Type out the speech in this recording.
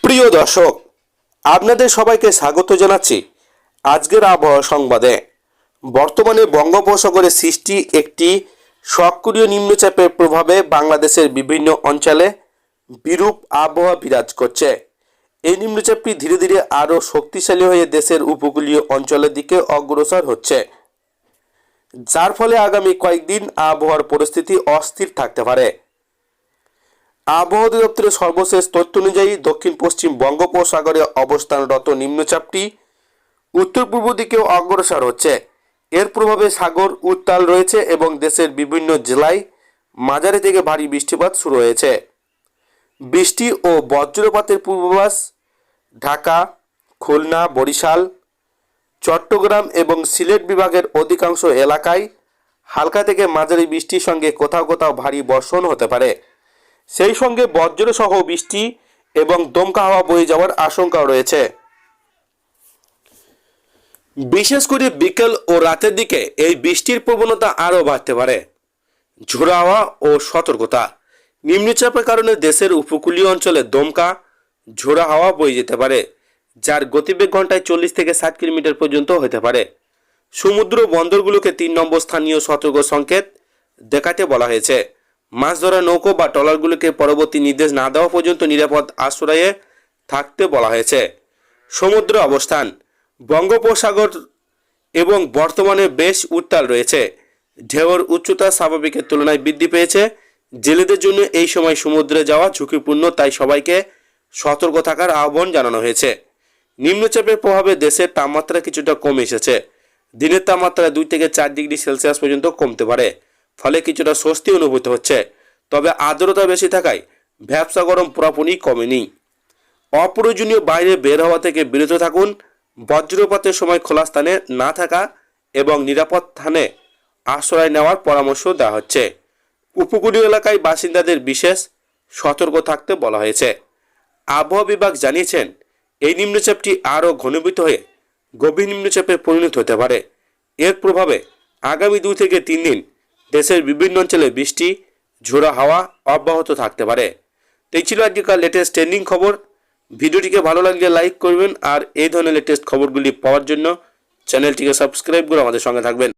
প্রিয় দর্শক, আপনাদের সবাইকে স্বাগত জানাচ্ছি আজকের আবহাওয়া সংবাদে। বর্তমানে বঙ্গোপসাগরে সৃষ্টি একটি সক্রিয় নিম্নচাপের প্রভাবে বাংলাদেশের বিভিন্ন অঞ্চলে বিরূপ আবহাওয়া বিরাজ করছে। এই নিম্নচাপটি ধীরে ধীরে আরও শক্তিশালী হয়ে দেশের উপকূলীয় অঞ্চলের দিকে অগ্রসর হচ্ছে, যার ফলে আগামী কয়েকদিন আবহাওয়ার পরিস্থিতি অস্থির থাকতে পারে। আবহাওয়া দপ্তরের সর্বশেষ তথ্য অনুযায়ী দক্ষিণ পশ্চিম বঙ্গোপসাগরে অবস্থানরত নিম্নচাপটি উত্তর পূর্ব দিকেও অগ্রসর হচ্ছে। এর প্রভাবে সাগর উত্তাল রয়েছে এবং দেশের বিভিন্ন জেলায় মাঝারি থেকে ভারী বৃষ্টিপাত শুরু হয়েছে। বৃষ্টি ও বজ্রপাতের পূর্বাভাস ঢাকা, খুলনা, বরিশাল, চট্টগ্রাম এবং সিলেট বিভাগের অধিকাংশ এলাকায় হালকা থেকে মাঝারি বৃষ্টির সঙ্গে কোথাও কোথাও ভারী বর্ষণ হতে পারে। সেই সঙ্গে বজ্রসহ বৃষ্টি এবং দমকা হাওয়া বয়ে যাওয়ার আশঙ্কাও রয়েছে। বিশেষ করে বিকেল ও রাতের দিকে এই বৃষ্টির প্রবণতা আরও বাড়তে পারে। ঝোড়ো হাওয়া ও সতর্কতা। নিম্নচাপের কারণে দেশের উপকূলীয় অঞ্চলে দমকা ঝোড়ো হাওয়া বয়ে যেতে পারে, যার গতিবেগ ঘন্টায় 40 থেকে 60 কিলোমিটার পর্যন্ত হতে পারে। সমুদ্র বন্দরগুলোকে 3 নম্বর স্থানীয় সতর্ক সংকেত দেখাতে বলা হয়েছে। মাছ ধরা নৌকো বা ট্রলারগুলোকে পরবর্তী নির্দেশ না দেওয়া পর্যন্ত নিরাপদ আশ্রয়ে থাকতে বলা হয়েছে। সমুদ্র অবস্থান। বঙ্গোপসাগর এবং বর্তমানে বেশ উত্তাল রয়েছে। ঢেউয়ের উচ্চতা স্বাভাবিকের তুলনায় বৃদ্ধি পেয়েছে। জেলেদের জন্য এই সময় সমুদ্রে যাওয়া ঝুঁকিপূর্ণ, তাই সবাইকে সতর্ক থাকার আহ্বান জানানো হয়েছে। নিম্নচাপের প্রভাবে দেশের তাপমাত্রা কিছুটা কমে এসেছে। দিনের তাপমাত্রা 2 থেকে 4 ডিগ্রি সেলসিয়াস পর্যন্ত কমতে পারে, ফলে কিছুটা স্বস্তি অনুভূত হচ্ছে। তবে আর্দ্রতা বেশি থাকায় ভ্যাপসা গরম পুরোপুরি কমেনি। অপ্রয়োজনীয় বাইরে বের হওয়া থেকে বিরত থাকুন। বজ্রপাতের সময় খোলা স্থানে না থাকা এবং নিরাপদ স্থানে আশ্রয় নেওয়ার পরামর্শ দেওয়া হচ্ছে। উপকূলীয় এলাকায় বাসিন্দাদের বিশেষ সতর্ক থাকতে বলা হয়েছে। আবহাওয়া বিভাগ জানিয়েছেন, এই নিম্নচাপটি আরও ঘনীভূত হয়ে গভীর নিম্নচাপে পরিণত হতে পারে। এর প্রভাবে আগামী 2 থেকে 3 দিন দেশের বিভিন্ন অঞ্চলে বৃষ্টি, ঝোড়ো হাওয়া অব্যাহত থাকতে পারে। এই ছিল আজকের লেটেস্ট ট্রেন্ডিং খবর। ভিডিওটিকে ভালো লাগলে লাইক করবেন, আর এই ধরনের লেটেস্ট খবরগুলি পাওয়ার জন্য চ্যানেলটিকে সাবস্ক্রাইব করে আমাদের সঙ্গে থাকবেন।